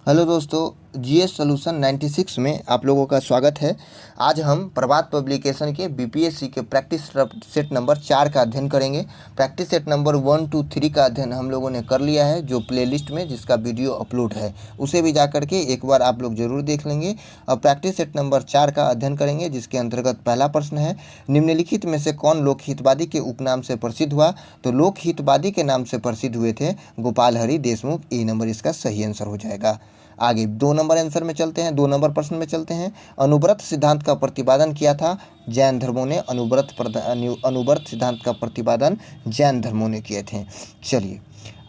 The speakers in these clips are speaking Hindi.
हेलो दोस्तों, जीएस सॉल्यूशन 96 में आप लोगों का स्वागत है। आज हम प्रभात पब्लिकेशन के बीपीएससी के प्रैक्टिस सेट नंबर 4 का अध्ययन करेंगे। प्रैक्टिस सेट नंबर 1, 2, 3 का अध्ययन हम लोगों ने कर लिया है, जो प्लेलिस्ट में जिसका वीडियो अपलोड है उसे भी जा करके एक बार आप लोग जरूर देख लेंगे। अब प्रैक्टिस सेट नंबर 4 का अध्ययन करेंगे, जिसके अंतर्गत पहला प्रश्न है, निम्नलिखित में से कौन लोकहितवादी के उपनाम से प्रसिद्ध हुआ? तो लोकहितवादी के नाम से प्रसिद्ध हुए थे गोपाल हरि देशमुख। ए नंबर इसका सही आंसर हो जाएगा। आगे 2 नंबर आंसर में चलते हैं, 2 नंबर प्रश्न में चलते हैं। अनुव्रत सिद्धांत का प्रतिपादन किया था जैन धर्मों ने। अनुव्रत सिद्धांत का प्रतिपादन जैन धर्मों ने किए थे। चलिए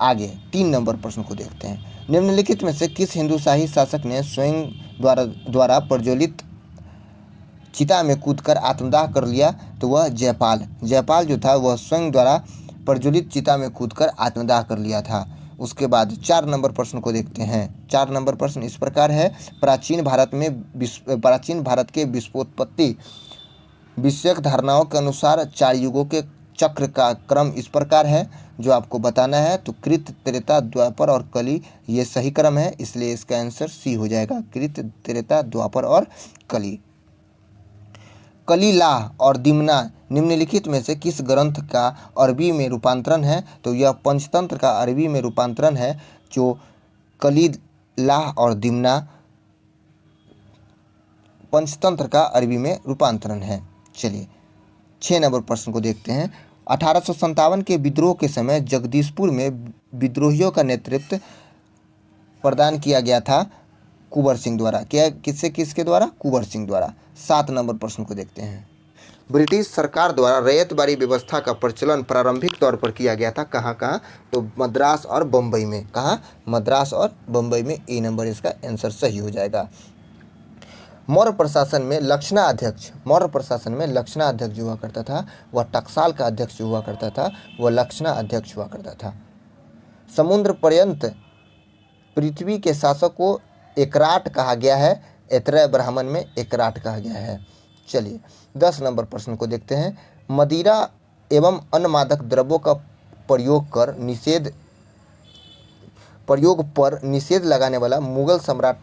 आगे 3 नंबर प्रश्न को देखते हैं। निम्नलिखित में से किस हिंदुशाही शासक ने स्वयं द्वारा प्रज्वलित चिता में कूदकर आत्मदाह कर लिया? तो वह जयपाल जो था वह स्वयं द्वारा प्रज्वलित चिता में कूदकर आत्मदाह कर लिया था। उसके बाद 4 नंबर प्रश्न को देखते हैं। 4 नंबर प्रश्न इस प्रकार है, प्राचीन भारत के विश्वोत्पत्ति विषयक धारणाओं के अनुसार 4 युगों के चक्र का क्रम इस प्रकार है, जो आपको बताना है। तो कृत, त्रेता, द्वापर और कली ये सही क्रम है, इसलिए इसका आंसर सी हो जाएगा। कृत, त्रेता, द्वापर और कली। कलीलाह और दिमना निम्नलिखित में से किस ग्रंथ का अरबी में रूपांतरण है? तो यह पंचतंत्र का अरबी में रूपांतरण है, जो कलीलाह और दिमना पंचतंत्र का अरबी में रूपांतरण है। चलिए 6 नंबर प्रश्न को देखते हैं। 1857 के विद्रोह के समय जगदीशपुर में विद्रोहियों का नेतृत्व प्रदान किया गया था कुंवर सिंह द्वारा। किसके द्वारा? कुंवर सिंह द्वारा। 7 नंबर प्रश्न को देखते हैं। ब्रिटिश सरकार द्वारा रैयतबाड़ी व्यवस्था का प्रचलन प्रारंभिक तौर पर किया गया था कहाँ? तो मद्रास और बम्बई में। कहाँ? मद्रास और बम्बई में। ए नंबर इसका आंसर सही हो जाएगा। मौर्य प्रशासन में लक्षणा अध्यक्ष जो हुआ करता था वह टकसाल का अध्यक्ष जो हुआ करता था वह लक्षणा अध्यक्ष हुआ करता था। समुद्र पर्यंत पृथ्वी के शासक को एकराट कहा गया है। ऐतरेय ब्राह्मण में एकराट कहा गया है। चलिए 10 नंबर प्रश्न को देखते हैं। मदिरा एवं अन्य मादक द्रव्यों का प्रयोग पर निषेध लगाने वाला मुगल सम्राट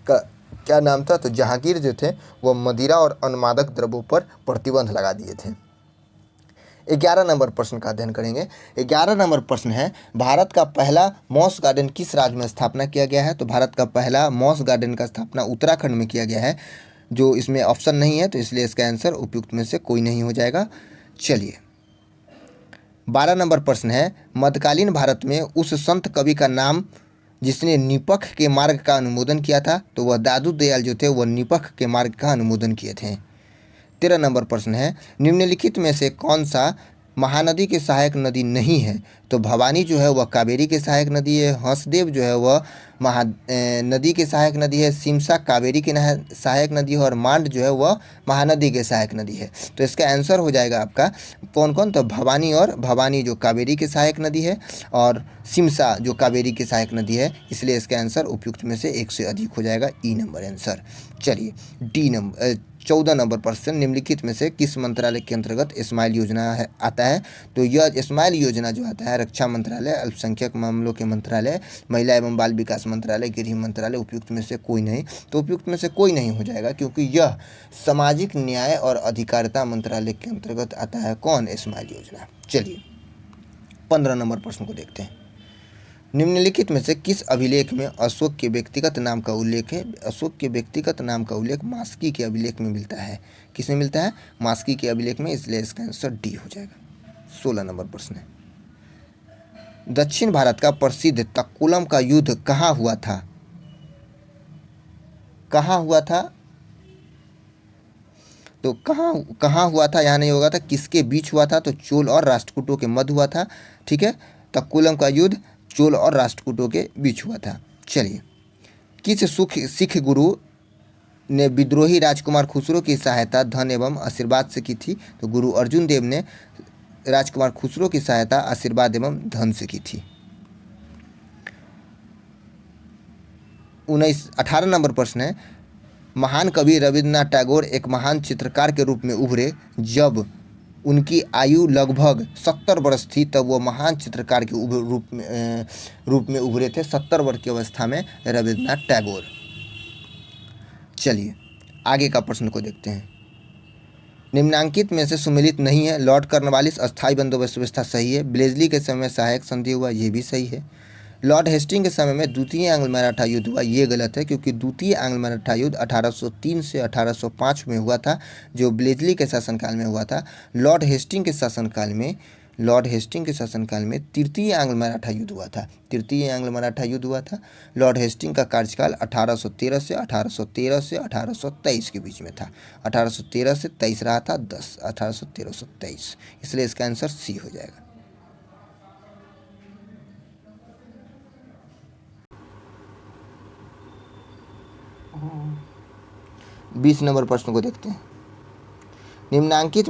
का क्या नाम था? तो जहांगीर जो थे वो मदिरा और अन्य मादक द्रव्यों पर प्रतिबंध लगा दिए थे। 11 नंबर प्रश्न का अध्ययन करेंगे। 11 नंबर प्रश्न है, भारत का पहला मॉस गार्डन किस राज्य में स्थापना किया गया है? तो भारत का पहला मॉस गार्डन का स्थापना उत्तराखंड में किया गया है, जो इसमें ऑप्शन नहीं है, तो इसलिए इसका आंसर उपयुक्त में से कोई नहीं हो जाएगा। चलिए 12 नंबर प्रश्न है, मध्यकालीन भारत में उस संत कवि का नाम जिसने निपख के मार्ग का अनुमोदन किया था? तो वह दादू दयाल जो थे वह निपख के मार्ग का अनुमोदन किए थे। 13 नंबर प्रश्न है, निम्नलिखित में से कौन सा महानदी की सहायक नदी नहीं है? तो भवानी जो है वह कावेरी की सहायक नदी है। हंसदेव जो है वह नदी की सहायक नदी है। सिमसा कावेरी की सहायक नदी है। और मांड जो है वह महानदी की सहायक नदी है। तो इसका आंसर हो जाएगा आपका कौन कौन? तो भवानी जो कावेरी की सहायक नदी है, और सिमसा जो कावेरी की सहायक नदी है, इसलिए इसका आंसर उपयुक्त में से 1 से अधिक हो जाएगा। ई नंबर आंसर। चलिए 14 नंबर प्रश्न, निम्नलिखित में से किस मंत्रालय के अंतर्गत स्माइल योजना आता है? तो यह स्माइल योजना जो आता है रक्षा मंत्रालय, अल्पसंख्यक मामलों के मंत्रालय, महिला एवं बाल विकास मंत्रालय, गृह मंत्रालय। उपयुक्त में से कोई नहीं। तो उपयुक्त में से कोई नहीं हो जाएगा, क्योंकि यह सामाजिक न्याय और अधिकारिता मंत्रालय के अंतर्गत आता है। कौन? स्माइल योजना। चलिए 15 नंबर प्रश्न को देखते हैं। निम्नलिखित में से किस अभिलेख में अशोक के व्यक्तिगत नाम का उल्लेख है? अशोक के व्यक्तिगत नाम का उल्लेख मास्की के अभिलेख में मिलता है। किसमें मिलता है? मास्की के अभिलेख में, इसलिए इसका आंसर डी हो जाएगा। 16 नंबर प्रश्न है, दक्षिण भारत का प्रसिद्ध तक्कुलम का युद्ध कहाँ हुआ था? तो कहाँ हुआ था? यहाँ नहीं होगा था। किसके बीच हुआ था? तो चोल और राष्ट्रकूटों के मध्य हुआ था। ठीक है, तक्कुलम का युद्ध चोल और राष्ट्रकूटों के बीच हुआ था। चलिए किस सिख गुरु ने विद्रोही राजकुमार खुसरो की सहायता धन एवं आशीर्वाद से की थी? तो गुरु अर्जुन देव ने राजकुमार खुसरो की सहायता आशीर्वाद एवं धन से की थी। 18 नंबर प्रश्न है, महान कवि रविन्द्रनाथ टैगोर एक महान चित्रकार के रूप में उभरे जब उनकी आयु लगभग 70 वर्ष थी तब वो महान चित्रकार के रूप में उभरे थे 70 वर्ष की अवस्था में रविन्द्रनाथ टैगोर। चलिए आगे का प्रश्न को देखते हैं। निम्नांकित में से सुमेलित नहीं है। लॉर्ड कॉर्नवालिस अस्थायी बंदोबस्त व्यवस्था सही है। ब्लेजली के समय में सहायक संधि हुआ, ये भी सही है। लॉर्ड हेस्टिंग के समय में द्वितीय एंग्लो मराठा युद्ध हुआ, ये गलत है क्योंकि द्वितीय एंग्लो मराठा युद्ध 1803 से 1805 में हुआ था, जो ब्लेजली के शासनकाल में हुआ था। लॉर्ड हेस्टिंग के शासनकाल में तृतीय एंग्लो मराठा युद्ध हुआ था। लॉर्ड हेस्टिंग का कार्यकाल 1813 से 1823 के बीच में था। 1813 से 23 रहा था, 1813 से 23, इसलिए इसका आंसर सी हो जाएगा। बीस नंबर प्रश्न को देखते हैं। निम्नांकित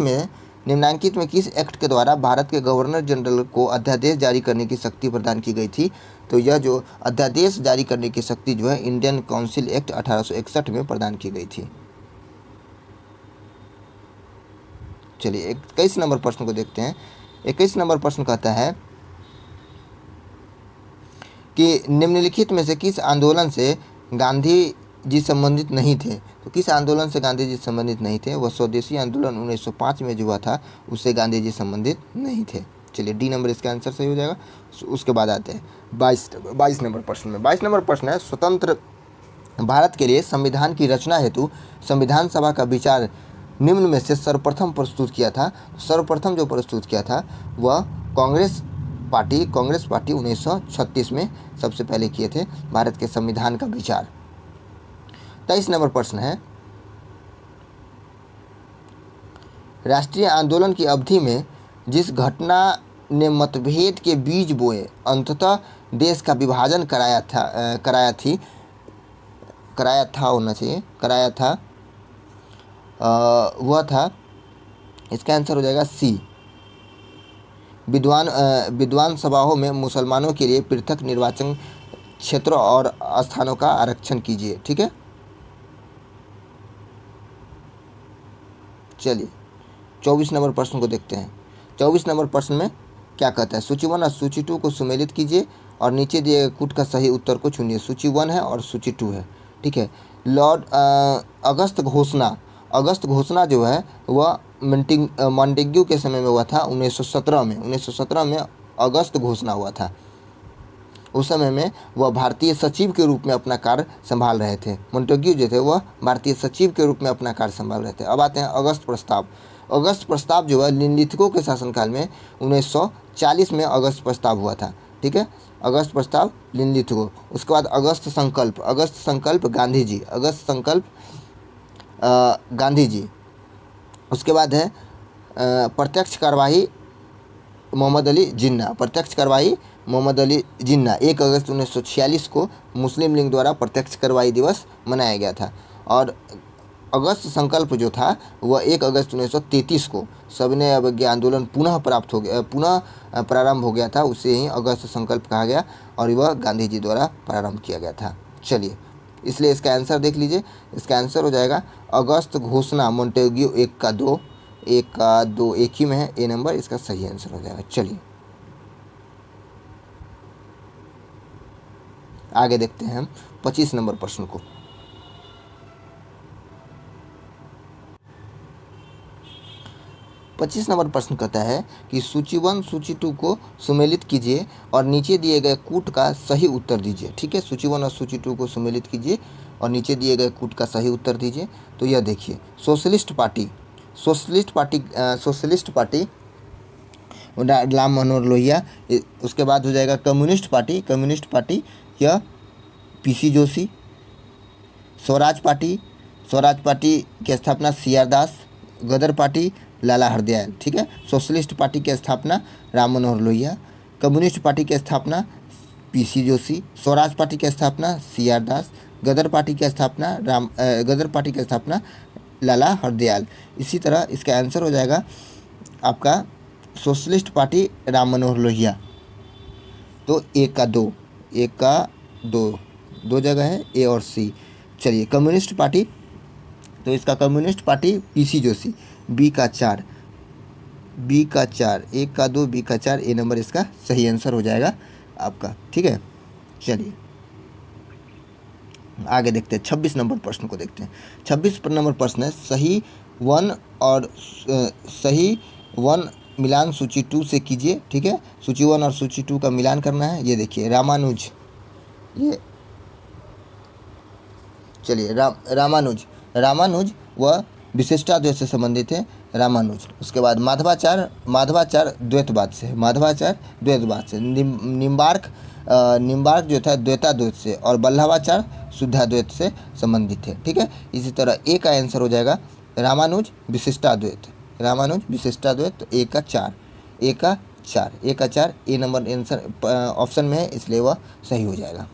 में किस एक्ट के द्वारा भारत के गवर्नर जनरल को अध्यादेश जारी करने की शक्ति प्रदान की गई थी? तो यह जो अध्यादेश जारी करने की शक्ति जो है इंडियन काउंसिल एक्ट 1861 में प्रदान की गई थी। चलिए 21 नंबर प्रश्न को देखते हैं। 21 नंबर प्रश्न कहता है कि निम्नलिखित में से किस आंदोलन से गांधी जी संबंधित नहीं थे? तो किस आंदोलन से गांधी जी संबंधित नहीं थे? वह स्वदेशी आंदोलन 1905 में जो हुआ था उससे गांधी जी संबंधित नहीं थे। चलिए डी नंबर इसका आंसर सही हो जाएगा। उसके बाद आते हैं 22 नंबर प्रश्न में। 22 नंबर प्रश्न है, स्वतंत्र भारत के लिए संविधान की रचना हेतु संविधान सभा का विचार निम्न में से सर्वप्रथम प्रस्तुत किया था। सर्वप्रथम जो प्रस्तुत किया था वह कांग्रेस पार्टी 1936 में सबसे पहले किए थे भारत के संविधान का विचार। 23 नंबर प्रश्न है, राष्ट्रीय आंदोलन की अवधि में जिस घटना ने मतभेद के बीज बोए अंततः देश का विभाजन वह था, इसका आंसर हो जाएगा सी, विद्वान सभाओं में मुसलमानों के लिए पृथक निर्वाचन क्षेत्रों और स्थानों का आरक्षण कीजिए। ठीक है, चलिए 24 नंबर प्रश्न को देखते हैं। 24 नंबर प्रश्न में क्या कहता है? सूची 1 और सूची 2 को सुमेलित कीजिए और नीचे दिए कूट का सही उत्तर को चुनिए। सूची 1 है और सूची 2 है। ठीक है, लॉर्ड अगस्त घोषणा जो है वह मॉन्टेग्यू के समय में हुआ था 1917 में अगस्त घोषणा हुआ था। उस समय में वह भारतीय सचिव के रूप में अपना कार्य संभाल रहे थे। मॉन्टेग्यू जो थे वह भारतीय सचिव के रूप में अपना कार्य संभाल रहे थे। अब आते हैं अगस्त प्रस्ताव। अगस्त प्रस्ताव जो है निम्नलिखितों के शासनकाल में 1940 में अगस्त प्रस्ताव हुआ था। ठीक है, अगस्त प्रस्ताव निम्नलिखितों। उसके बाद अगस्त संकल्प गांधी जी। उसके बाद है प्रत्यक्ष कार्यवाही मोहम्मद अली जिन्ना। 1 अगस्त 1946 को मुस्लिम लीग द्वारा प्रत्यक्ष कार्रवाई दिवस मनाया गया था। और अगस्त संकल्प जो था वह 1 अगस्त 1933 को सविनय अवज्ञा आंदोलन पुनः प्रारंभ हो गया था, उसे ही अगस्त संकल्प कहा गया और वह गांधी जी द्वारा प्रारंभ किया गया था। चलिए, इसलिए इसका आंसर देख लीजिए। इसका आंसर हो जाएगा अगस्त घोषणा मॉन्टेग्यू 1 का 2 एक ही में है, ए नंबर इसका सही आंसर हो जाएगा। चलिए आगे देखते हैं हम 25 नंबर प्रश्न को। 25 नंबर प्रश्न कहता है कि सूची 1 सूची 2 को सुमेलित कीजिए और नीचे दिए गए कूट का सही उत्तर दीजिए। ठीक है, सूची 1 और सूची 2 को सुमेलित कीजिए और नीचे दिए गए कूट का सही उत्तर दीजिए। तो यह देखिए, सोशलिस्ट पार्टी राम मनोहर लोहिया। उसके बाद हो जाएगा कम्युनिस्ट पार्टी यह पीसी जोशी। स्वराज पार्टी की स्थापना CR दास। गदर पार्टी लाला हरदयाल। ठीक है, सोशलिस्ट पार्टी की स्थापना राम मनोहर लोहिया। कम्युनिस्ट पार्टी की स्थापना पीसी जोशी। स्वराज पार्टी की स्थापना CR दास। गदर पार्टी की स्थापना लाला हरदयाल। इसी तरह इसका आंसर हो जाएगा आपका सोशलिस्ट पार्टी राम मनोहर लोहिया। तो 1 का 2 दो जगह है, ए और सी। चलिए कम्युनिस्ट पार्टी, तो इसका communist party PC Joshi, B का 4। बी का 4, 1 का 2, बी का 4, ए नंबर इसका सही आंसर हो जाएगा आपका। ठीक है, चलिए आगे देखते हैं 26 नंबर प्रश्न को देखते हैं। 26 नंबर प्रश्न है सही वन और सही वन मिलान सूची 2 से कीजिए। ठीक है, सूची 1 और सूची 2 का मिलान करना है। ये देखिए रामानुज, ये चलिए रामानुज व विशिष्टाद्वैत से संबंधित है रामानुज। उसके बाद माधवाचार्य द्वैतवाद से, निम्बार्क जो था द्वैताद्वैत से, और वल्लभाचार्य शुद्धाद्वैत से संबंधित है। ठीक है, इसी तरह ए का आंसर हो जाएगा रामानुज विशिष्टाद्वैत, तो ए का 4, ए नंबर आंसर ऑप्शन में है, इसलिए वह सही हो जाएगा।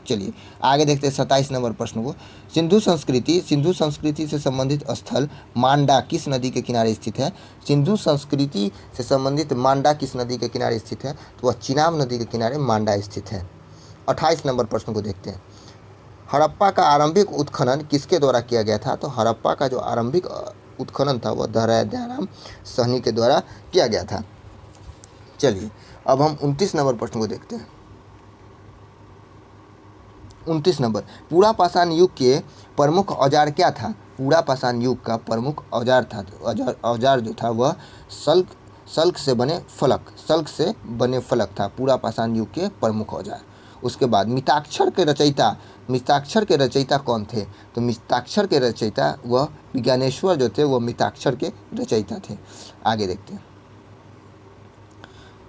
चलिए आगे देखते हैं 27 नंबर प्रश्न को। सिंधु संस्कृति से संबंधित स्थल मांडा किस नदी के किनारे स्थित है? सिंधु संस्कृति से संबंधित मांडा किस नदी के किनारे स्थित है? तो वह चिनाब नदी के किनारे मांडा स्थित है। 28 नंबर प्रश्न को देखते हैं। हड़प्पा का आरंभिक उत्खनन किसके द्वारा किया गया था? तो हड़प्पा का जो आरंभिक उत्खनन था वह दयाराम सहनी के द्वारा किया गया था। चलिए अब हम 29 नंबर प्रश्न को देखते हैं। 29 नंबर, पूरा पाषाण युग के प्रमुख औजार क्या था? पूरा पाषाण युग का प्रमुख औजार था, औजार जो था वह सल्क से बने फलक था, पूरा पाषाण युग के प्रमुख औजार। उसके बाद मिताक्षर के रचयिता कौन थे? तो मिताक्षर के रचयिता वह विज्ञानेश्वर जो थे, वह मिताक्षर के रचयिता थे। आगे देखते हैं।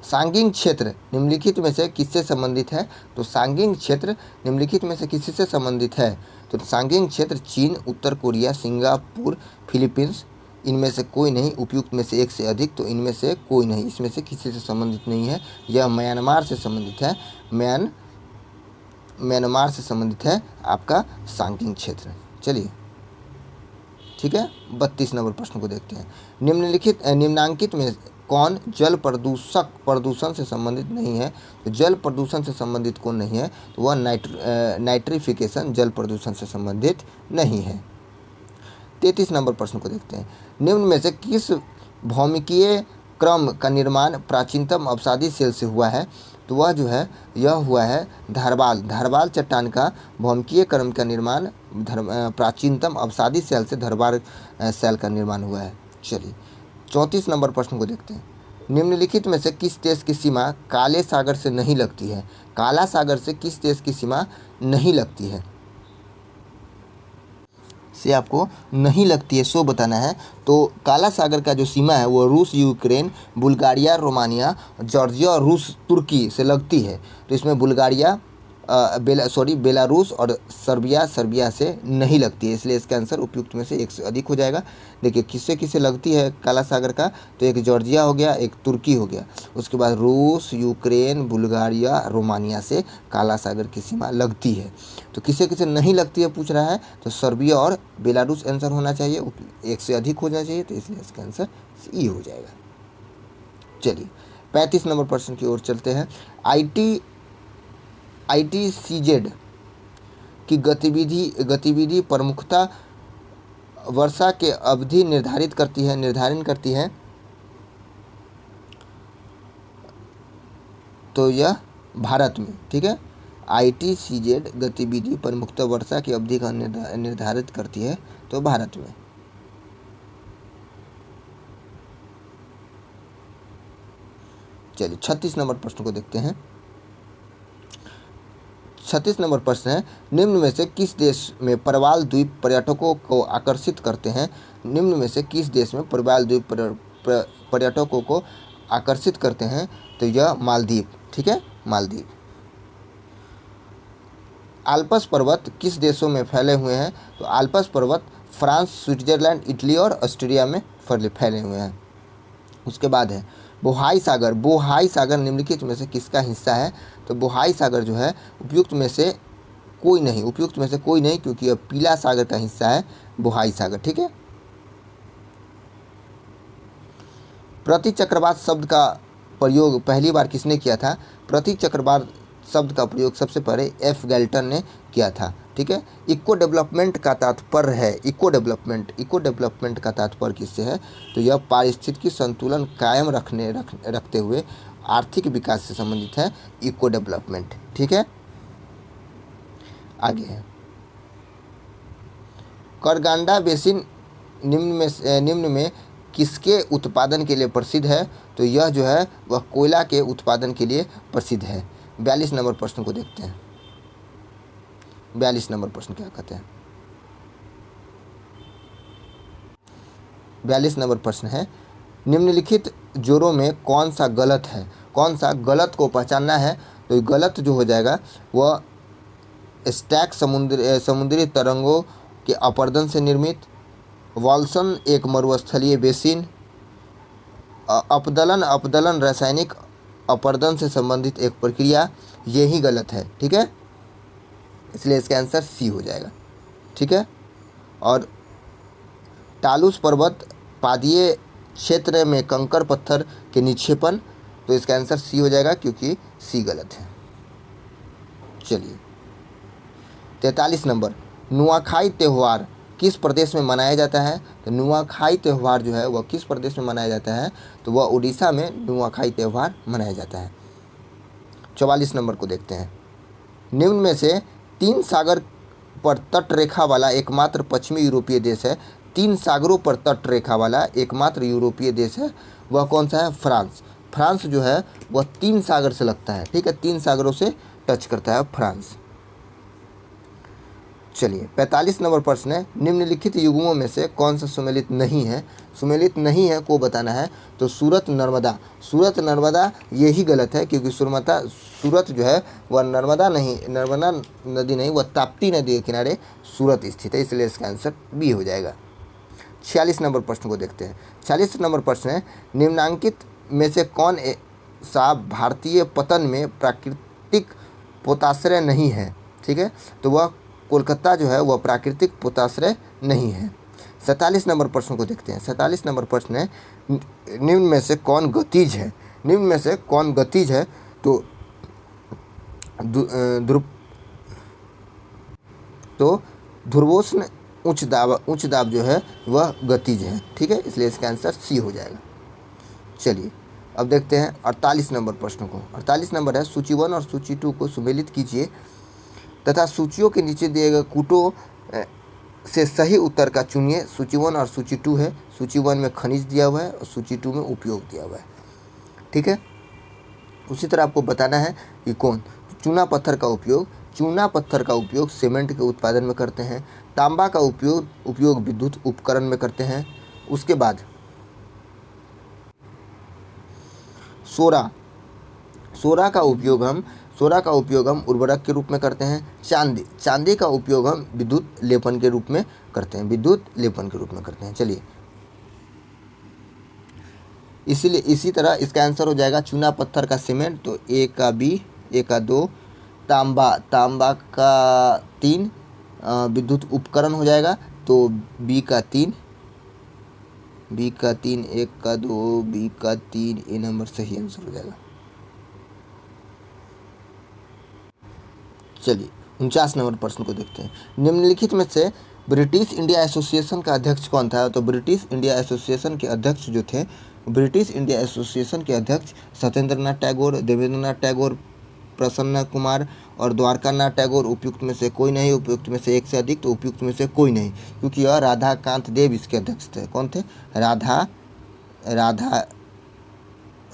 सांगीन क्षेत्र निम्नलिखित में से किससे संबंधित है? तो सांगीन क्षेत्र निम्नलिखित में से किससे संबंधित है? तो सांगीन क्षेत्र चीन, उत्तर कोरिया, सिंगापुर, फिलीपींस, इनमें से कोई नहीं। उपयुक्त में से एक से अधिक, तो इनमें से कोई नहीं, इसमें से किसी से संबंधित नहीं है। यह म्यांमार से संबंधित है, म्यांमार से संबंधित है आपका सांगीन क्षेत्र। चलिए ठीक है, 32 नंबर प्रश्न को देखते हैं। निम्नांकित में कौन जल प्रदूषण से संबंधित नहीं है? तो जल प्रदूषण से संबंधित कौन नहीं है? तो वह नाइट्रिफिकेशन जल प्रदूषण से संबंधित नहीं है। 33 नंबर प्रश्न को देखते हैं। निम्न में से किस भौमिकीय क्रम का निर्माण प्राचीनतम अवसादी सेल से हुआ है? तो वह जो है यह हुआ है धारवाल चट्टान का भौमिकीय क्रम का निर्माण प्राचीनतम अवसादी सेल से धारवाल सेल का निर्माण हुआ है। चलिए 34 नंबर प्रश्न को देखते हैं। निम्नलिखित में से किस देश की सीमा काले सागर से नहीं लगती है? काला सागर से किस देश की सीमा नहीं लगती है? से आपको नहीं लगती है सो बताना है। तो काला सागर का जो सीमा है वो रूस, यूक्रेन, बुल्गारिया, रोमानिया, जॉर्जिया और रूस तुर्की से लगती है। तो इसमें बुल्गारिया बेलारूस और सर्बिया से नहीं लगती है, इसलिए इसका आंसर उपयुक्त में से एक से अधिक हो जाएगा। देखिए किससे लगती है काला सागर का? तो एक जॉर्जिया हो गया, एक तुर्की हो गया। उसके बाद रूस, यूक्रेन, बुल्गारिया, रोमानिया से काला सागर की सीमा लगती है। तो किसे नहीं लगती है पूछ रहा है, तो सर्बिया और बेलारूस आंसर होना चाहिए, एक से अधिक होना चाहिए, तो इसलिए इसका आंसर ई हो जाएगा। चलिए 35 नंबर प्रश्न की ओर चलते हैं। ITCZ की गतिविधि प्रमुखता वर्षा के अवधि निर्धारित करती है। तो यह भारत में, ठीक है, ITCZ गतिविधि प्रमुखता वर्षा की अवधि का निर्धारित करती है, तो भारत में। चलिए 36 नंबर प्रश्न को देखते हैं। 36 नंबर प्रश्न है, निम्न में से किस देश में प्रवाल द्वीप पर्यटकों को आकर्षित करते हैं? निम्न में से किस देश में प्रवाल द्वीप पर्यटकों को आकर्षित करते हैं? तो यह मालदीव, ठीक है, मालदीव। आल्प्स पर्वत किस देशों में फैले हुए हैं? तो आल्प्स पर्वत फ्रांस, स्विट्जरलैंड, इटली और ऑस्ट्रिया में फैले हुए हैं। उसके बाद है बोहाई सागर निम्नलिखित में से किसका हिस्सा है? तो बोहाई सागर जो है उपयुक्त में से कोई नहीं, क्योंकि यह पीला सागर का हिस्सा है बोहाई सागर, ठीक है। प्रतिचक्रवात शब्द का प्रयोग पहली बार किसने किया था? प्रतिचक्रवात शब्द का प्रयोग सबसे पहले एफ गैल्टन ने किया था। ठीक है, इको डेवलपमेंट का तात्पर्य है, इको डेवलपमेंट का तात्पर्य किससे है, तो यह पारिस्थितिकी संतुलन कायम रखते हुए आर्थिक विकास से संबंधित है इको डेवलपमेंट। ठीक है, आगे है करगांडा बेसिन निम्न में किसके उत्पादन के लिए प्रसिद्ध है, तो यह जो है वह कोयला के उत्पादन के लिए प्रसिद्ध है। 42 नंबर प्रश्न को देखते हैं। 42 नंबर प्रश्न क्या कहते हैं। 42 नंबर प्रश्न है निम्नलिखित जोड़ों में कौन सा गलत है, कौन सा गलत को पहचानना है, तो गलत जो हो जाएगा वह स्टैक समुद्री तरंगों के अपरदन से निर्मित, वॉल्सन एक मरुस्थलीय बेसिन, अपदलन रासायनिक अपरदन से संबंधित एक प्रक्रिया, यही गलत है। ठीक है, इसलिए इसका आंसर सी हो जाएगा। ठीक है, और टालूस पर्वत पादीय क्षेत्र में कंकड़ पत्थर के निक्षेपण, तो इसका आंसर सी हो जाएगा क्योंकि सी गलत है। चलिए 43 नंबर नुआखाई त्यौहार किस प्रदेश में मनाया जाता है, तो नुआखाई त्यौहार जो है वह किस प्रदेश में मनाया जाता है, तो वह उड़ीसा में नुआखाई त्यौहार मनाया जाता है। 44 नंबर को देखते हैं। निम्न में से 3 सागर पर तट रेखा वाला एकमात्र पश्चिमी यूरोपीय देश है, 3 सागरों पर तट रेखा वाला एकमात्र यूरोपीय देश है, वह कौन सा है, फ्रांस। फ्रांस जो है वह 3 सागर से लगता है। ठीक है, 3 सागरों से टच करता है फ्रांस। चलिए 45 नंबर प्रश्न है निम्नलिखित युग्मों में से कौन सा सुमेलित नहीं है, सुमेलित नहीं है को बताना है, तो सूरत नर्मदा यही गलत है क्योंकि सूरत जो है वह नर्मदा नदी नहीं, वह ताप्ती नदी के किनारे सूरत स्थित है, इसलिए इसका आंसर बी हो जाएगा। 46 नंबर प्रश्न को देखते हैं। 46 नंबर प्रश्न है निम्नांकित में से कौन सा भारतीय पतन में प्राकृतिक पोताश्रय नहीं है। ठीक है, तो वह कोलकाता जो है वह प्राकृतिक पोताश्रय नहीं है। 47 नंबर प्रश्न को देखते हैं। 47 नंबर प्रश्न है निम्न में से कौन गतिज है, निम्न में से कौन गतिज है, तो ध्रुवोष्ण उच्च दाब जो है वह गतिज है। ठीक है, इसलिए इसका आंसर सी हो जाएगा। चलिए अब देखते हैं 48 नंबर प्रश्न को। 48 नंबर है सूची 1 और सूची 2 को सुमेलित कीजिए तथा सूचियों के नीचे दिए गए कूटों से सही उत्तर का चुनिए। सूची 1 और सूची 2 है। सूची 1 में खनिज दिया हुआ है और सूची 2 में उपयोग दिया हुआ है। ठीक है, उसी तरह आपको बताना है कि कौन। चूना पत्थर का उपयोग सीमेंट के उत्पादन में करते हैं। तांबा का उपयोग विद्युत उपकरण में करते हैं। उसके बाद सोरा का उपयोग हम उर्वरक के रूप में करते हैं। चांदी का उपयोग हम विद्युत लेपन के रूप में करते हैं। चलिए इसलिए इसी तरह इसका आंसर हो जाएगा चूना पत्थर का सीमेंट, तो ए का बी, ए का 2। तांबा का 3 विद्युत उपकरण हो जाएगा, तो बी का 3, ए का 2, बी का 3, ए नंबर सही आंसर हो जाएगा। चलिए 49 नंबर प्रश्न को देखते हैं। निम्नलिखित में से ब्रिटिश इंडिया एसोसिएशन का अध्यक्ष कौन था, तो ब्रिटिश इंडिया एसोसिएशन के अध्यक्ष जो थे, सत्येंद्रनाथ टैगोर, देवेंद्रनाथ टैगोर, प्रसन्न कुमार और द्वारकानाथ टैगोर। उपयुक्त में से कोई नहीं, उपयुक्त में से एक से अधिक, तो उपयुक्त में से कोई नहीं, क्योंकि यह राधाकांत देव इसके अध्यक्ष थे। कौन थे,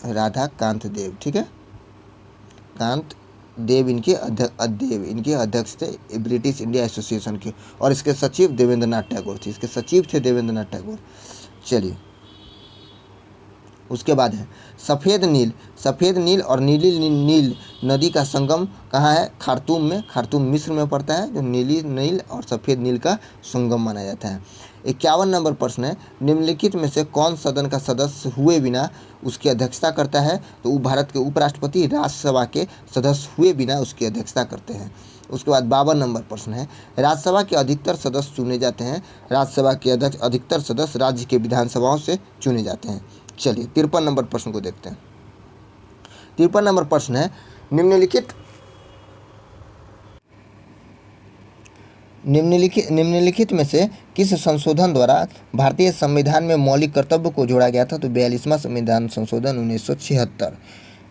राधाकांत देव। ठीक है, कांत देव इनके अध्यक्ष थे ब्रिटिश इंडिया एसोसिएशन के, और इसके सचिव देवेंद्रनाथ टैगोर थे। चलिए उसके बाद है सफ़ेद नील और नीली नील नदी का संगम कहाँ है, खार्तूम मिस्र में पड़ता है, जो नीली नील और सफ़ेद नील का संगम माना जाता है। 51 नंबर प्रश्न है निम्नलिखित में से कौन सदन का सदस्य हुए बिना उसकी अध्यक्षता करता है, तो भारत के उपराष्ट्रपति राज्यसभा के सदस्य हुए बिना उसकी अध्यक्षता करते हैं। उसके बाद 52 नंबर प्रश्न है राज्यसभा के अधिकतर सदस्य चुने जाते हैं, राज्यसभा के अधिकतर सदस्य राज्य के विधानसभाओं से चुने जाते हैं। चलिए 53 नंबर प्रश्न को देखते हैं। 53 नंबर प्रश्न है निम्नलिखित निम्नलिखित में से किस संशोधन द्वारा भारतीय संविधान में मौलिक कर्तव्य को जोड़ा गया था? तो 42वां संविधान संशोधन 1976।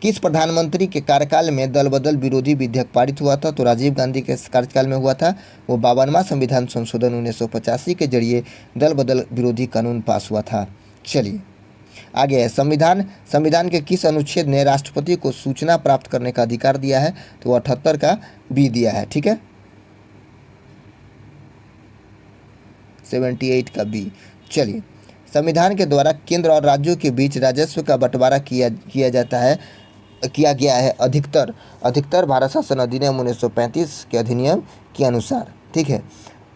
किस प्रधानमंत्री के कार्यकाल में दल बदल विरोधी विधेयक पारित हुआ था? तो राजीव गांधी के कार्यकाल में हुआ था। वो 52वां संविधान संशोधन 1985 के जरिए दल बदल विरोधी कानून पास हुआ था। चलिए आगे है, संविधान के किस अनुच्छेद ने राष्ट्रपति को सूचना प्राप्त करने का अधिकार दिया है? तो 78 का बी दिया है। ठीक है, 78 का बी। चलिए, संविधान के द्वारा केंद्र और राज्यों के बीच राजस्व का बंटवारा किया गया है अधिकतर भारत शासन अधिनियम 1935 के अधिनियम के अनुसार। ठीक है,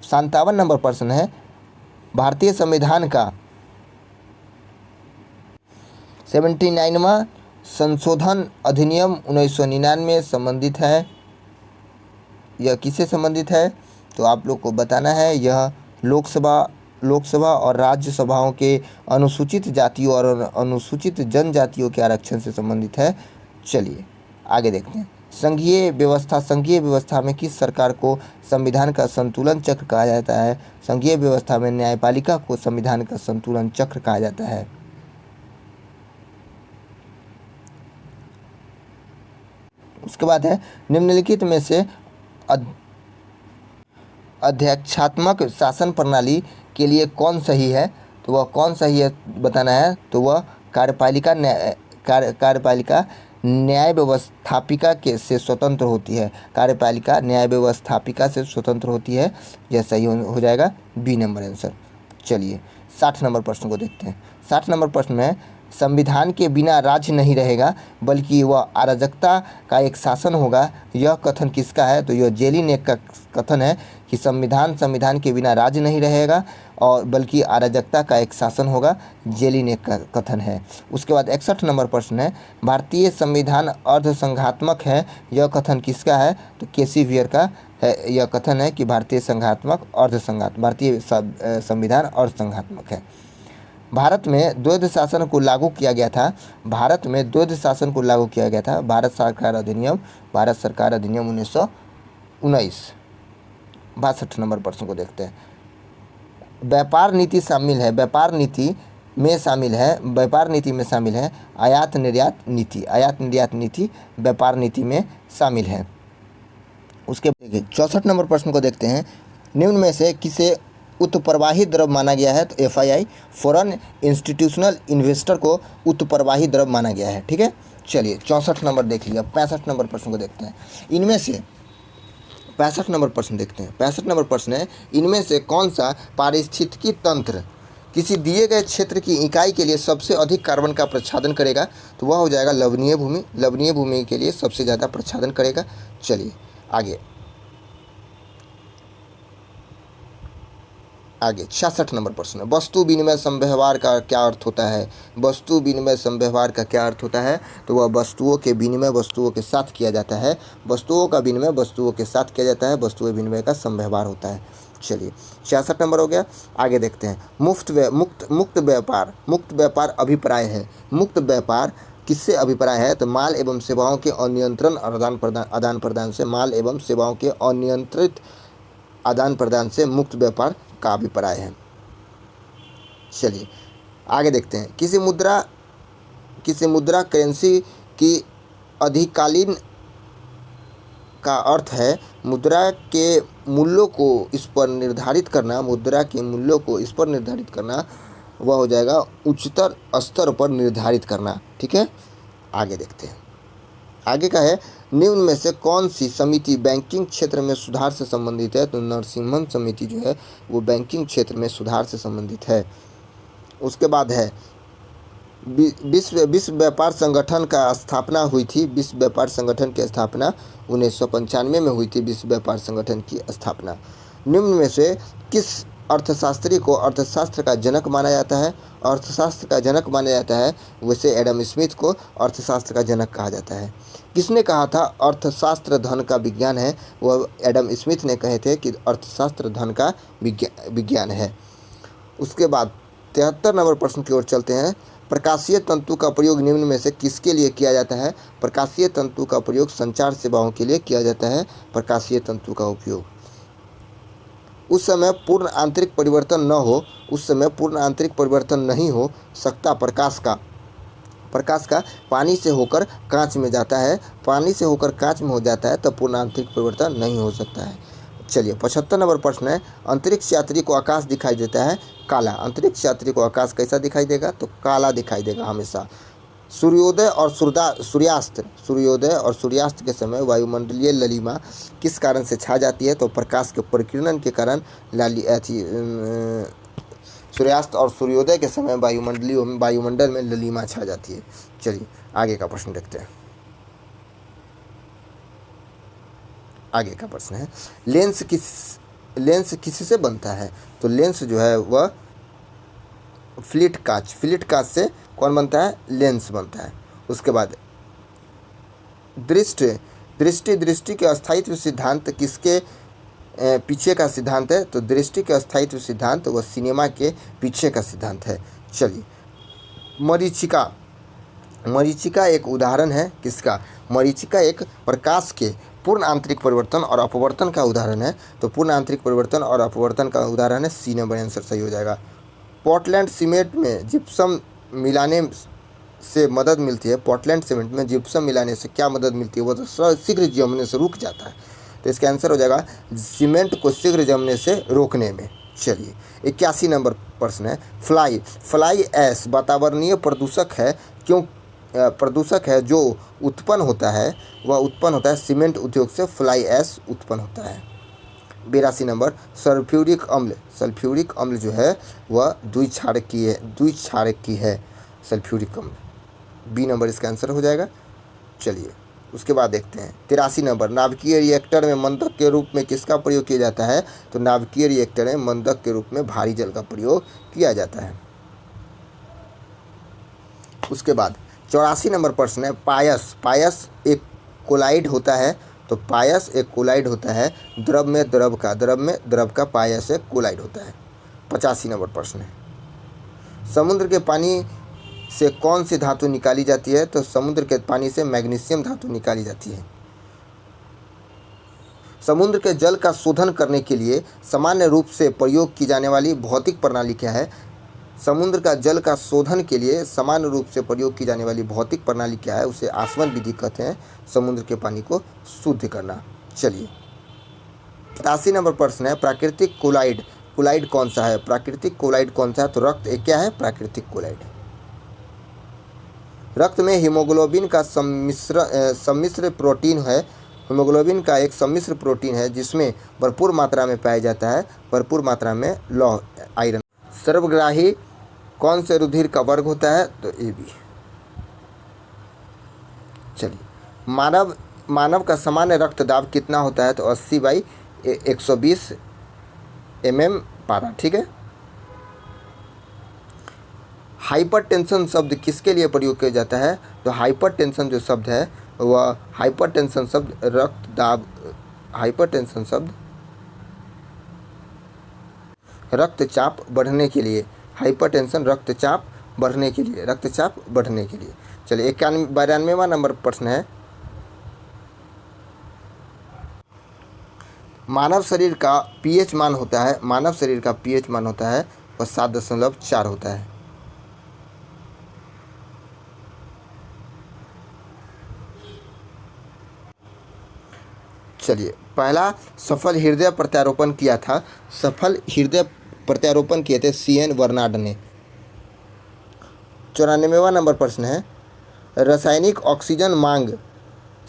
57 नंबर प्रश्न है, भारतीय संविधान का 79वां संशोधन अधिनियम 1999 संबंधित है। यह किससे संबंधित है? तो आप लोग को बताना है। यह लोकसभा और राज्यसभाओं के अनुसूचित जातियों और अनुसूचित जनजातियों के आरक्षण से संबंधित है। चलिए आगे देखते हैं। संघीय व्यवस्था में किस सरकार को संविधान का संतुलन चक्र कहा जाता है? संघीय व्यवस्था में न्यायपालिका को संविधान का संतुलन चक्र कहा जाता है। उसके बाद है, निम्नलिखित में से अध्यक्षात्मक शासन प्रणाली के लिए कौन सही है? तो वह कौन सही है बताना है। तो वह कार्यपालिका न्याय व्यवस्थापिका से स्वतंत्र होती है। कार्यपालिका न्याय व्यवस्थापिका से स्वतंत्र होती है। यह सही हो जाएगा, बी नंबर आंसर। चलिए 60 नंबर प्रश्न को देखते हैं। 60 नंबर प्रश्न में, संविधान के बिना राज्य नहीं रहेगा बल्कि वह अराजकता का एक शासन होगा, यह कथन किसका है? तो यह जेलीनेक का कथन है कि संविधान के बिना राज्य नहीं रहेगा और बल्कि अराजकता का एक शासन होगा, जेलीनेक का कथन है। उसके बाद 61 नंबर प्रश्न है, भारतीय संविधान अर्धसंघात्मक है, यह कथन किसका है? तो केसी वियर का है। यह कथन है कि भारतीय संविधान अर्धसंघात्मक है। भारत में द्वैध शासन को लागू किया गया था। भारत सरकार अधिनियम 1919। 62 नंबर प्रश्न को देखते हैं। व्यापार नीति व्यापार नीति में शामिल है आयात निर्यात नीति व्यापार नीति में शामिल है। उसके 64 नंबर प्रश्न को देखते हैं। निम्न में से किसे उत्प्रवाही द्रव माना गया है? तो FII फॉरेन इंस्टीट्यूशनल इन्वेस्टर को उत्प्रवाही द्रव माना गया है। ठीक है, चलिए 64 नंबर देख लिया। 65 नंबर प्रश्न को देखते हैं। इनमें से 65 नंबर प्रश्न देखते हैं। 65 नंबर प्रश्न है, इनमें से कौन सा पारिस्थितिकी तंत्र किसी दिए गए क्षेत्र की इकाई के लिए सबसे अधिक कार्बन का प्रच्छादन करेगा? तो वह हो जाएगा लवणीय भूमि के लिए सबसे ज़्यादा प्रच्छादन करेगा। चलिए आगे 66 नंबर प्रश्न है, वस्तु विनिमय संव्यवहार का क्या अर्थ होता है? तो वह वस्तुओं के विनिमय वस्तुओं के साथ किया जाता है। वस्तुएं विनिमय का संव्यवहार होता है। चलिए 66 नंबर हो गया। आगे देखते हैं। मुक्त व्यापार अभिप्राय है। मुक्त व्यापार किससे अभिप्राय है? तो माल एवं सेवाओं के अनियंत्रित आदान प्रदान से मुक्त व्यापार का अभिप्राय है। चलिए आगे देखते हैं। किसी मुद्रा करेंसी की अधिकालीन का अर्थ है मुद्रा के मूल्यों को इस पर निर्धारित करना। वह हो जाएगा उच्चतर स्तर पर निर्धारित करना। ठीक है, आगे देखते हैं। आगे का है, निम्न में से कौन सी समिति बैंकिंग क्षेत्र में सुधार से संबंधित है? तो नरसिम्हन समिति जो है वो बैंकिंग क्षेत्र में सुधार से संबंधित है। उसके बाद है, विश्व व्यापार संगठन का स्थापना हुई थी। विश्व व्यापार संगठन की स्थापना 1995 में हुई थी। विश्व व्यापार संगठन की स्थापना। निम्न में से किस अर्थशास्त्री को अर्थशास्त्र का जनक माना जाता है? वैसे एडम स्मिथ को अर्थशास्त्र का जनक कहा जाता है। किसने कहा था अर्थशास्त्र धन का विज्ञान है? वह एडम स्मिथ ने कहे थे कि अर्थशास्त्र धन का विज्ञान है। उसके बाद 73 नंबर प्रश्न की ओर चलते हैं। प्रकाशीय तंतु का प्रयोग निम्न में से किसके लिए किया जाता है? प्रकाशीय तंतु का प्रयोग संचार सेवाओं के लिए किया जाता है। प्रकाशीय तंतु का उपयोग उस समय पूर्ण आंतरिक परिवर्तन न हो, उस समय पूर्ण आंतरिक परिवर्तन नहीं हो सकता प्रकाश का पानी से होकर कांच में जाता है, पानी से होकर कांच में हो जाता है तब पूर्ण आंतरिक परिवर्तन नहीं हो सकता है। चलिए 75 नंबर प्रश्न है, अंतरिक्ष यात्री को आकाश दिखाई देता है काला। अंतरिक्ष यात्री को आकाश कैसा दिखाई देगा? तो काला दिखाई देगा हमेशा। सूर्योदय और सूर्यास्त के समय वायुमंडलीय ललिमा किस कारण से छा जाती है? तो प्रकाश के परिकिरण के कारण सूर्यास्त और सूर्योदय के समय वायुमंडल में ललिमा छा जाती है। चलिए आगे का प्रश्न देखते हैं। आगे का प्रश्न है, लेंस किससे बनता है? तो लेंस जो है वह फ्लिट कांच से कौन बनता है? लेंस बनता है। उसके बाद दृष्टि के अस्थायित्व सिद्धांत किसके पीछे का सिद्धांत है? तो दृष्टि के अस्थायित्व सिद्धांत वह सिनेमा के पीछे का सिद्धांत है। चलिए मरीचिका एक उदाहरण है किसका? मरीचिका एक प्रकाश के पूर्ण आंतरिक परिवर्तन और अपवर्तन का उदाहरण है। तो पूर्ण आंतरिक परिवर्तन और अपवर्तन का उदाहरण है, सी नंबर आंसर सही हो जाएगा। पोर्टलैंड सीमेंट में जिप्सम मिलाने से मदद मिलती है। पोर्टलैंड सीमेंट में जिप्सम मिलाने से क्या मदद मिलती है? वो तो शीघ्र जमने से रुक जाता है। तो इसका आंसर हो जाएगा सीमेंट को शीघ्र जमने से रोकने में। चलिए 81 नंबर प्रश्न है, फ्लाई ऐश वातावरणीय प्रदूषक है क्यों? प्रदूषक है जो उत्पन्न होता है, वह उत्पन्न होता है सीमेंट उद्योग से फ्लाई ऐश उत्पन्न होता है। 82 नंबर, सल्फ्यूरिक अम्ल जो है वह द्विक्षारकी है सल्फ्यूरिक अम्ल। बी नंबर इसका आंसर हो जाएगा। चलिए उसके बाद देखते हैं 83 नंबर, नाभिकीय रिएक्टर में मंदक के रूप में किसका प्रयोग किया जाता है? तो नाभिकीय रिएक्टर में मंदक के रूप में भारी जल का प्रयोग किया जाता है। उसके बाद 84 नंबर प्रश्न है, पायस एक कोलाइड होता है। तो पायस एक कोलाइड होता है, द्रव में द्रव का पायस एक कोलाइड होता है। 85 नंबर प्रश्न है, समुद्र के पानी से कौन सी धातु निकाली जाती है? तो समुद्र के पानी से मैग्नीशियम धातु निकाली जाती है। समुद्र के जल का शोधन करने के लिए सामान्य रूप से प्रयोग की जाने वाली भौतिक प्रणाली क्या है? समुद्र का जल का शोधन के लिए सामान्य रूप से प्रयोग की जाने वाली भौतिक प्रणाली क्या है? उसे आसवन विधि कहते हैं, समुद्र के पानी को शुद्ध करना। चलिए 87 नंबर प्रश्न है, प्राकृतिक कोलाइड कौन सा है? प्राकृतिक कोलाइड कौन सा है? तो रक्त एक क्या है? प्राकृतिक कोलाइड। रक्त में हीमोग्लोबिन का सम्मिश्र प्रोटीन है। हीमोग्लोबिन का एक सम्मिश्र प्रोटीन है जिसमें भरपूर मात्रा में पाया जाता है, भरपूर मात्रा में लौह आयरन। सर्वग्राही कौन से रुधिर का वर्ग होता है? तो ए बी। चलिए मानव का सामान्य रक्तदाब कितना होता है? तो 80/120 mm पारा। ठीक है। हाइपरटेंशन शब्द किसके लिए प्रयोग किया जाता है? तो हाइपरटेंशन जो शब्द है वह हाइपरटेंशन शब्द रक्तचाप बढ़ने के लिए, हाइपरटेंशन रक्तचाप बढ़ने के लिए। चलिए 92वां नंबर प्रश्न है, मानव शरीर का पीएच मान होता है वह 7.4 होता है। चलिए पहला सफल हृदय प्रत्यारोपण किए थे CN बर्नार्ड ने। 94वां नंबर प्रश्न है, रासायनिक ऑक्सीजन मांग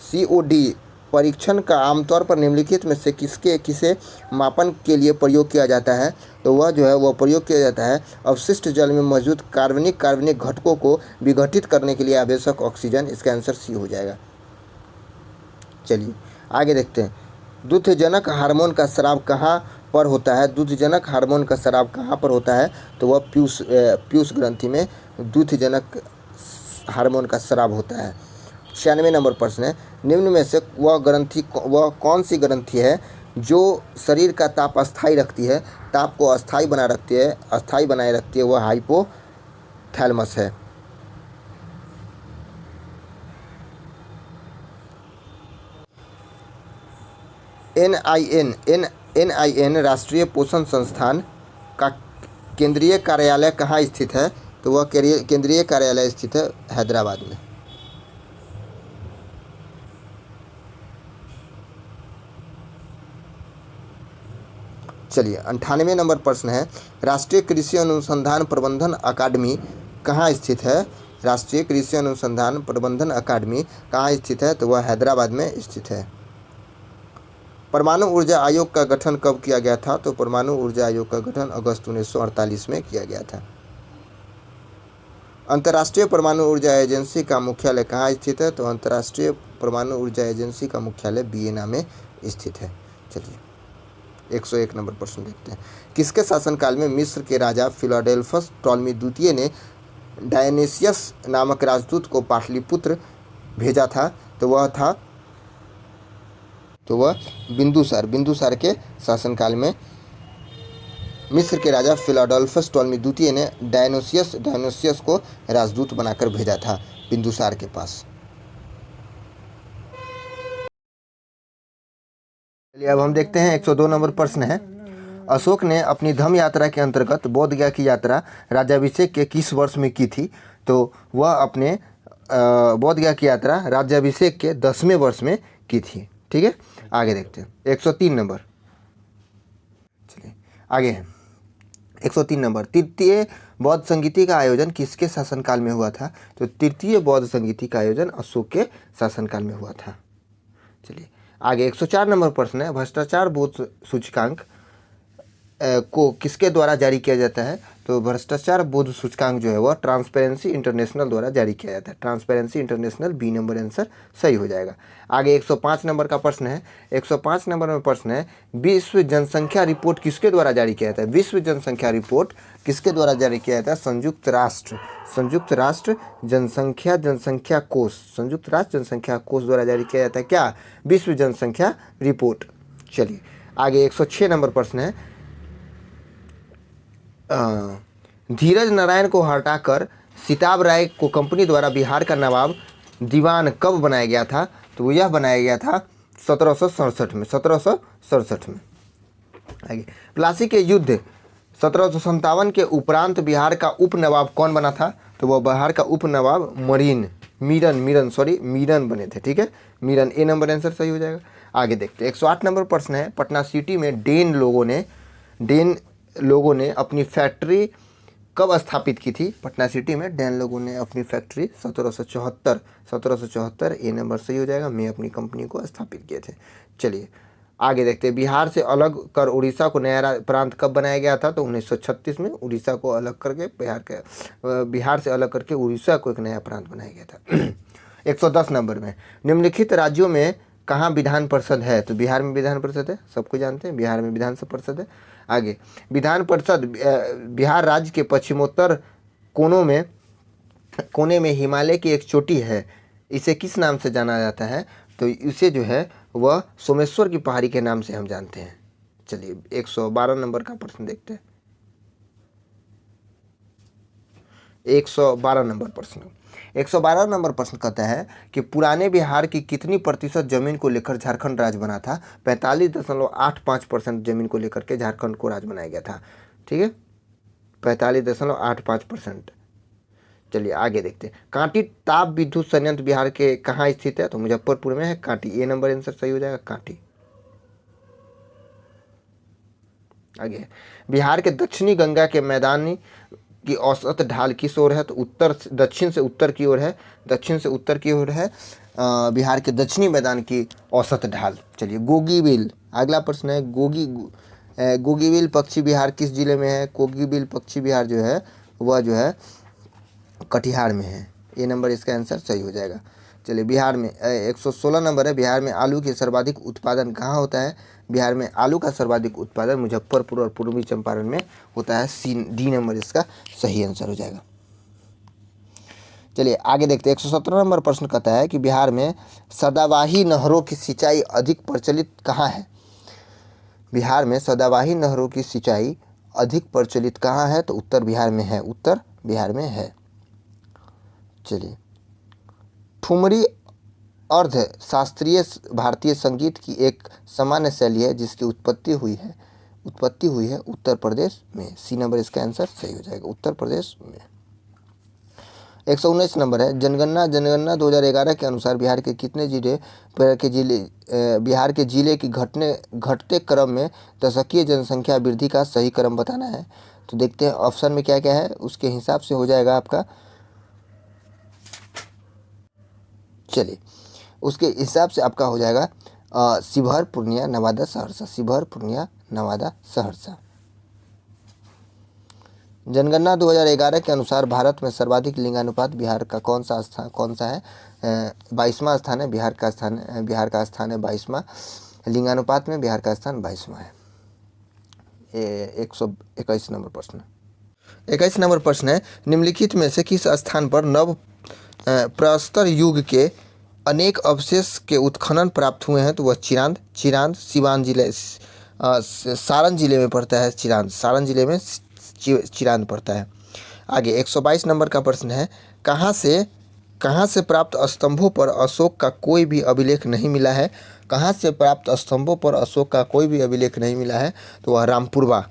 COD परीक्षण का आमतौर पर निम्नलिखित में से किसे मापन के लिए प्रयोग किया जाता है? तो वह प्रयोग किया जाता है अवशिष्ट जल में मौजूद कार्बनिक घटकों को विघटित करने के लिए आवश्यक ऑक्सीजन। इसका आंसर सी हो जाएगा। चलिए आगे देखते हैं, दुग्धजनक हार्मोन का स्राव कहाँ पर होता है? तो वह पीयूष ग्रंथि में दुग्धजनक हार्मोन का स्राव होता है। 96 नंबर प्रश्न है, निम्न में से वह कौन सी ग्रंथि है जो शरीर का ताप अस्थायी रखती है, ताप को अस्थायी बनाए रखती है? वह हाइपोथैलेमस है। NIN NIN राष्ट्रीय पोषण संस्थान का केंद्रीय कार्यालय कहाँ स्थित है? तो वह केंद्रीय कार्यालय स्थित है हैदराबाद में। चलिए 98 नंबर प्रश्न है, राष्ट्रीय कृषि अनुसंधान प्रबंधन अकादमी कहाँ स्थित है? राष्ट्रीय कृषि अनुसंधान प्रबंधन अकादमी कहाँ स्थित है? तो वह हैदराबाद में स्थित है। परमाणु ऊर्जा आयोग का गठन कब किया गया था? तो परमाणु ऊर्जा आयोग का गठन अगस्त 1948 में किया गया था। अंतर्राष्ट्रीय परमाणु ऊर्जा एजेंसी का मुख्यालय कहाँ स्थित है? तो अंतर्राष्ट्रीय परमाणु ऊर्जा एजेंसी का मुख्यालय वियना में स्थित है। चलिए 101 नंबर प्रश्न देखते हैं, किसके शासनकाल में मिस्र के राजा फिलाडेल्फस टॉलमी द्वितीय ने डायनेसियस नामक राजदूत को पाटलिपुत्र भेजा था? तो वह बिंदुसार के शासनकाल में मिस्र के राजा फिलाडेल्फस टॉलमी द्वितीय ने डायनोसियस को राजदूत बनाकर भेजा था बिंदुसार के पास। चलिए अब हम देखते हैं 102 नंबर प्रश्न है, अशोक ने अपनी धम्म यात्रा के अंतर्गत बोध गया की यात्रा राज्याभिषेक के किस वर्ष में की थी? तो वह अपने बोध गया की यात्रा राज्याभिषेक के 10वें वर्ष में की थी। ठीक है, आगे देखते हैं 103 नंबर। चलिए आगे है 103 नंबर, तृतीय बौद्ध संगीति का आयोजन किसके शासनकाल में हुआ था? तो तृतीय बौद्ध संगीति का आयोजन अशोक के शासनकाल में हुआ था। चलिए आगे 104 नंबर प्रश्न है, भ्रष्टाचार बोध सूचकांक को किसके द्वारा जारी किया जाता है? तो भ्रष्टाचार बोध सूचकांक जो है वह ट्रांसपेरेंसी इंटरनेशनल द्वारा जारी किया जाता है। Transparency international B number answer सही हो जाएगा। आगे 105 नंबर का प्रश्न है, 105 नंबर में प्रश्न है, विश्व जनसंख्या रिपोर्ट किसके द्वारा जारी किया जाता है? विश्व जनसंख्या रिपोर्ट किसके द्वारा जारी किया जाता है? संयुक्त राष्ट्र जनसंख्या कोष, संयुक्त राष्ट्र जनसंख्या कोष द्वारा जारी किया जाता है क्या? विश्व जनसंख्या रिपोर्ट। चलिए आगे 106 नंबर प्रश्न है, धीरज नारायण को हटाकर सिताब राय को कंपनी द्वारा बिहार का नवाब दीवान कब बनाया गया था? तो यह बनाया गया था 1767 में। आगे प्लासी के युद्ध 1757 के उपरांत बिहार का उप नवाब कौन बना था? तो वह बिहार का उप नवाब मीरन बने थे। ठीक है, मीरन ए नंबर आंसर सही हो जाएगा। आगे देखते हैं 108 नंबर प्रश्न है, पटना सिटी में डेन लोगों ने अपनी फैक्ट्री कब स्थापित की थी? पटना सिटी में डेन लोगों ने अपनी फैक्ट्री 1774 ए नंबर सही हो जाएगा में अपनी कंपनी को स्थापित किए थे। चलिए आगे देखते हैं, बिहार से अलग कर उड़ीसा को नया प्रांत कब बनाया गया था? तो 1936 में उड़ीसा को अलग करके बिहार से अलग करके उड़ीसा को एक नया प्रांत बनाया गया था। 110 नंबर में, निम्नलिखित राज्यों में कहाँ विधान परिषद है? तो बिहार में विधान परिषद है, सबको जानते हैं बिहार में विधानसभा परिषद है। आगे विधान परिषद बिहार राज्य के पश्चिमोत्तर कोने में हिमालय की एक चोटी है, इसे किस नाम से जाना जाता है? तो इसे जो है वह सोमेश्वर की पहाड़ी के नाम से हम जानते हैं। चलिए 112 नंबर का प्रश्न देखते हैं। 112 नंबर प्रश्न कहता है कि पुराने बिहार की कितनी प्रतिशत जमीन को लेकर झारखंड राज्य बना था? 45.85% जमीन को लेकर के झारखंड को राज्य बनाया गया था। ठीक है, 45.85%। चलिए आगे देखते हैं, कांटी ताप विद्युत संयंत्र बिहार के कहाँ स्थित है? तो मुजफ्फरपुर में है कांटी, ए नंबर आंसर सही हो जाएगा कांटी। आगे बिहार के दक्षिणी गंगा के मैदानी की औसत ढाल किस ओर है? तो दक्षिण से उत्तर की ओर है बिहार के दक्षिणी मैदान की औसत ढाल। चलिए गोगीबिल, अगला प्रश्न है, गोगीबिल पक्षी बिहार किस जिले में है? गोगीबिल पक्षी बिहार जो है वह जो है कटिहार में है, ए नंबर इसका आंसर सही हो जाएगा। चलिए बिहार में 116 नंबर है, बिहार में आलू की सर्वाधिक उत्पादन कहाँ होता है? बिहार में आलू का सर्वाधिक उत्पादन मुजफ्फरपुर और पूर्वी चंपारण में होता है, डी नंबर इसका सही आंसर हो जाएगा। चलिए आगे देखते हैं 117 नंबर प्रश्न कहता है कि बिहार में सदाबाही नहरों की सिंचाई अधिक प्रचलित कहाँ है? बिहार में सदाबाही नहरों की सिंचाई अधिक प्रचलित कहाँ है? तो उत्तर बिहार में है। चलिए ठुमरी अर्ध शास्त्रीय भारतीय संगीत की एक सामान्य शैली है जिसकी उत्पत्ति हुई है उत्तर प्रदेश में। सी नंबर इसका आंसर सही हो जाएगा, उत्तर प्रदेश में। 119 नंबर है, जनगणना 2011 के अनुसार बिहार के कितने बिहार के जिले की घटते क्रम में दशकीय जनसंख्या वृद्धि का सही क्रम बताना है। तो देखते हैं ऑप्शन में क्या क्या है, उसके हिसाब से हो जाएगा आपका। चलिए, उसके हिसाब से आपका हो जाएगा शिवहर, पूर्णिया, नवादा, सहरसा। शिवहर, पूर्णिया, नवादा, सहरसा। जनगणना 2011 के अनुसार भारत में सर्वाधिक लिंगानुपात बिहार का कौन सा है? 22वां स्थान है बिहार का स्थान है 22वां। लिंगानुपात में बिहार का स्थान 22वां है। 121 नंबर प्रश्न। 21 नंबर प्रश्न है, निम्नलिखित में से किस स्थान पर नव प्रस्तर युग के अनेक अवशेष के उत्खनन प्राप्त हुए हैं? तो वह चिरांद सिवान जिले सारण जिले में पड़ता है। सारण जिले में चिरांद पड़ता है। आगे 122 नंबर का प्रश्न है, कहाँ से प्राप्त स्तंभों पर अशोक का कोई भी अभिलेख नहीं मिला है? कहाँ से प्राप्त स्तंभों पर अशोक का कोई भी अभिलेख नहीं मिला है? तो वह रामपुरवा।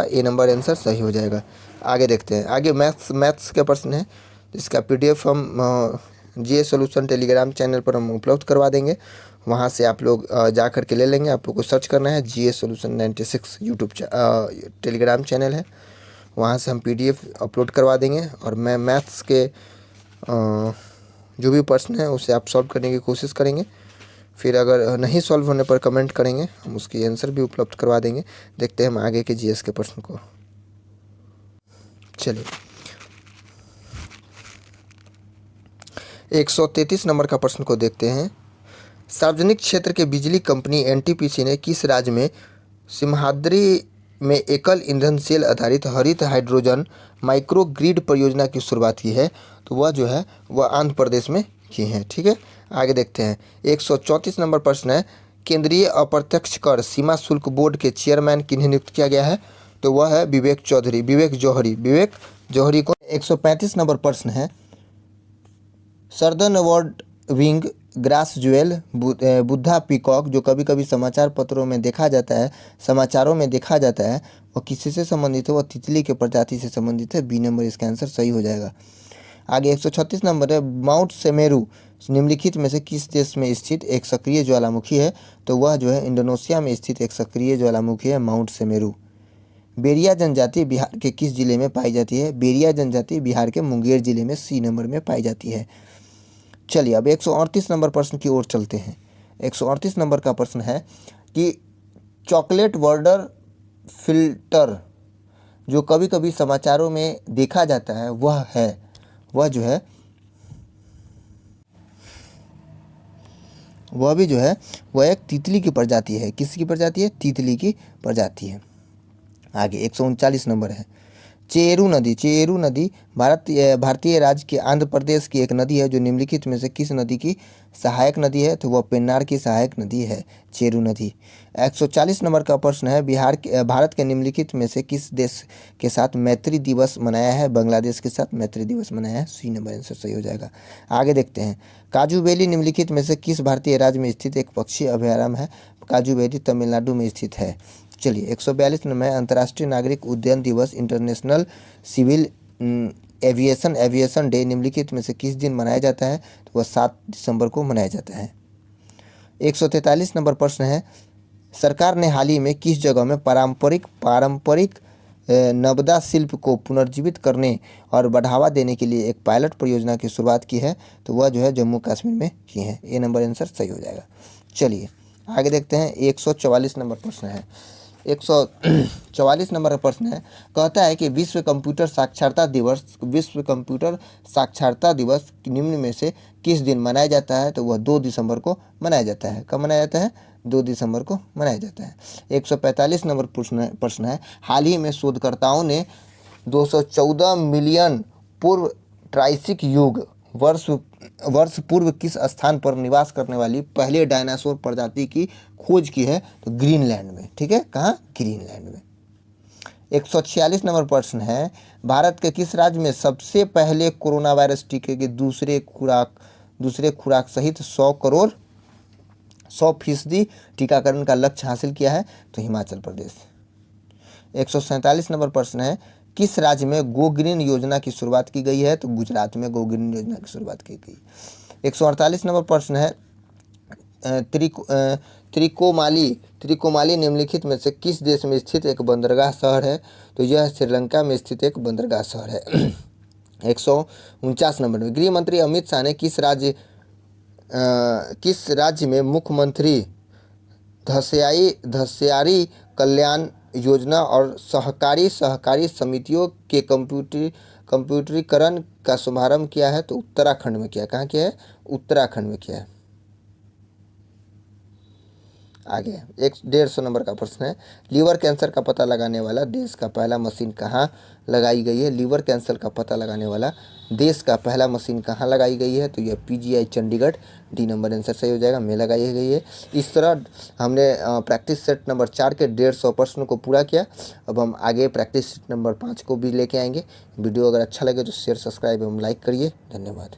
ए नंबर आंसर सही हो जाएगा। आगे देखते हैं, आगे मैथ्स के प्रश्न है, इसका PDF हम GS सॉल्यूशन टेलीग्राम चैनल पर हम उपलब्ध करवा देंगे। वहाँ से आप लोग जा कर के ले लेंगे। आप लोग को सर्च करना है GS solution 96 YouTube Telegram channel है, वहाँ से हम PDF अपलोड करवा देंगे। और मैं मैथ्स के जो भी प्रश्न है उसे आप सॉल्व करने की कोशिश करेंगे। फिर अगर नहीं सॉल्व होने पर कमेंट करेंगे, हम उसकी आंसर भी उपलब्ध करवा देंगे। देखते हैं हम आगे के GS के प्रश्न को। चलिए, 133 नंबर का प्रश्न को देखते हैं। सार्वजनिक क्षेत्र के बिजली कंपनी NTPC ने किस राज्य में सिमहाद्री में एकल ईंधन सेल आधारित हरित हाइड्रोजन माइक्रो ग्रिड परियोजना की शुरुआत की है? तो वह जो है वह आंध्र प्रदेश में की है। ठीक है, आगे देखते हैं। 134 नंबर प्रश्न है, केंद्रीय अप्रत्यक्ष कर सीमा शुल्क बोर्ड के चेयरमैन किन्हें नियुक्त किया गया है? तो वह है विवेक जौहरी को। 135 नंबर प्रश्न है, southern word wing grass jewel Buddha peacock जो कभी कभी समाचारों में देखा जाता है वह किससे संबंधित है? वह तितली के प्रजाति से संबंधित है। बी नंबर इसका आंसर सही हो जाएगा। आगे 136 नंबर है, माउंट सेमेरू निम्नलिखित में से किस देश में स्थित एक सक्रिय ज्वालामुखी है? तो वह जो है इंडोनेशिया में स्थित एक सक्रिय ज्वालामुखी है, माउंट सेमेरू। बेरिया जनजाति बिहार के किस जिले में पाई जाती है? बेरिया जनजाति बिहार के मुंगेर जिले में सी नंबर में पाई जाती है। चलिए, अब 138 नंबर प्रश्न की ओर चलते हैं। 138 नंबर का प्रश्न है कि चॉकलेट वाटर फिल्टर जो कभी कभी समाचारों में देखा जाता है वह एक तितली की प्रजाति है। किसकी प्रजाति है? तितली की प्रजाति है। आगे 139 नंबर है, चेरू नदी भारतीय राज्य के आंध्र प्रदेश की एक नदी है जो निम्नलिखित में से किस नदी की सहायक नदी है? तो वह पेन्नार की सहायक नदी है, चेरू नदी। 140 नंबर का प्रश्न है, भारत के निम्नलिखित में से किस देश के साथ मैत्री दिवस मनाया है? बांग्लादेश के साथ मैत्री दिवस मनाया है। सी नंबर आंसर सही हो जाएगा। आगे देखते हैं, काजू वैली निम्नलिखित में से किस भारतीय राज्य में स्थित एक पक्षी अभयारण्य है? काजू वैली तमिलनाडु में स्थित है। चलिए, 142 नंबर है, अंतर्राष्ट्रीय नागरिक उड्डयन दिवस इंटरनेशनल सिविल एविएशन डे निम्नलिखित में से किस दिन मनाया जाता है? तो वह 7 दिसंबर को मनाया जाता है। 143 नंबर प्रश्न है, सरकार ने हाल ही में किस जगह में पारंपरिक नबदा शिल्प को पुनर्जीवित करने और बढ़ावा देने के लिए एक पायलट परियोजना की शुरुआत की है? तो वह जो है जम्मू कश्मीर में की है। ए नंबर आंसर सही हो जाएगा। चलिए, आगे देखते हैं। 144 नंबर प्रश्न है। 144 नंबर का प्रश्न है, कहता है कि विश्व कंप्यूटर साक्षरता दिवस निम्न में से किस दिन मनाया जाता है? तो वह 2 दिसंबर को मनाया जाता है। कब मनाया जाता है? 2 दिसंबर को मनाया जाता है। 145 नंबर प्रश्न है, हाल ही में शोधकर्ताओं ने 214 मिलियन पूर्व ट्राइसिक युग वर्ष पूर्व किस स्थान पर निवास करने वाली पहले डायनासोर प्रजाति की खोज की है? तो ग्रीनलैंड में। ठीक है, कहाँ? ग्रीनलैंड में। 146 नंबर प्रश्न है, भारत के किस राज्य में सबसे पहले कोरोना वायरस टीके के दूसरे खुराक सहित 100% टीकाकरण का लक्ष्य हासिल किया है? तो हिमाचल प्रदेश। 147 नंबर प्रश्न है, किस राज्य में गो ग्रीन योजना की शुरुआत की गई है? तो गुजरात में गो ग्रीन योजना की शुरुआत की गई। 148 नंबर प्रश्न है, त्रिकोमाली निम्नलिखित में से किस देश में स्थित एक बंदरगाह शहर है? तो यह श्रीलंका में स्थित एक बंदरगाह शहर है। 149 नंबर में, गृह मंत्री अमित शाह ने किस राज्य में मुख्यमंत्री धस्यारी कल्याण योजना और सहकारी समितियों के कंप्यूटरीकरण का शुभारंभ किया है? तो उत्तराखंड में किया है। कहाँ किया है? उत्तराखंड में किया है। आगे 150 नंबर का प्रश्न है, लीवर कैंसर का पता लगाने वाला देश का पहला मशीन कहाँ लगाई गई है? लीवर कैंसर का पता लगाने वाला देश का पहला मशीन कहाँ लगाई गई है? तो यह PGI Chandigarh, D number answer सही हो जाएगा, में लगाई गई है। इस तरह हमने प्रैक्टिस सेट नंबर 4 के 150 प्रश्न को पूरा किया। अब हम आगे प्रैक्टिस सेट नंबर 5 को भी लेके आएंगे। वीडियो अगर अच्छा लगे तो शेयर, सब्सक्राइब एवं लाइक करिए। धन्यवाद।